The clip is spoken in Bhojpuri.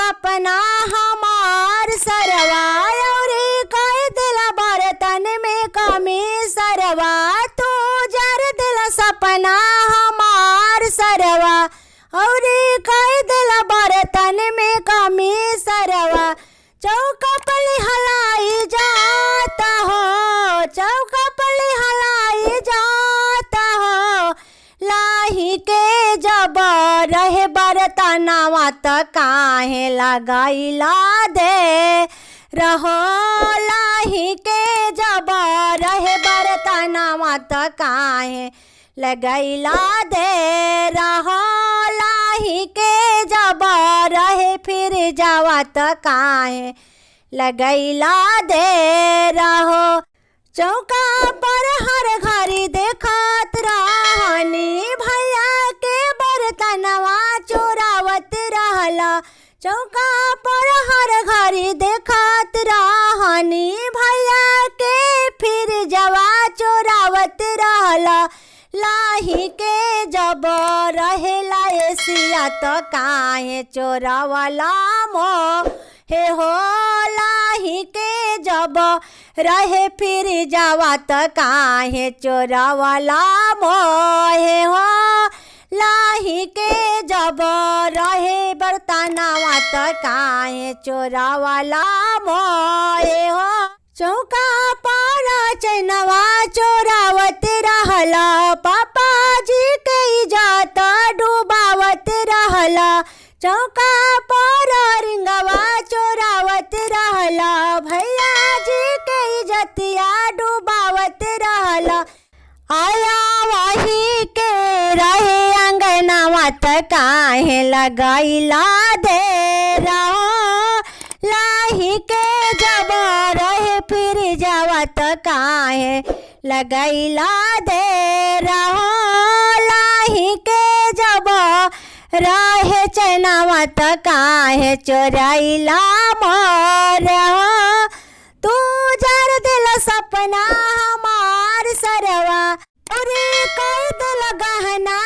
सपना हमार सरवा और कह दिला बर्तन में कमी सरवा तू जर दिला सपना हमार सरवा और कह दिला बर्तन में कमी सरवा चौका पली हलाई जाता हो चौका पली हलाई जाता हो लाही के जब रहे बर्तनवा त काहे लगाइला दे रहो लाही के जब रहे बर्तनवा त काहे लगाइला दे रहो लाही के जब रहे फिर जावा त काहे लगाइला दे रहो चौका पर हर घड़ी देखत रहनी भैया के बर्तनवा चोरावत रहला चौका पर हर घड़ी देखत रहनी भैया के फिर जवा चोरावत रहला लाही के जब रहेला एसिया तो काहे चोरावला मो हे हो लाही के जब रहे फिर जावा त काहे चोरावला मोहे हो लाही के जब रहे बर्तनवा त काहे चोरावला मोहे हो चौका पर चैनवा चोरावत रहला पापा जी के इज्जत डुबावत रहला चौका पर रिंगवा चोरावत रहला भैया जी के इज्जतिया डुबावत रहला आया वही के रहे अंगनवा त काहे लगाइला दे रहो लाही के जब रहे फिर जावा त काहे लगाइला दे रहो लाही के जब रहे चैनवा त काहे चोराइला मोर हो तू जर दिल सपना हमार सरवा और कह दिल गहना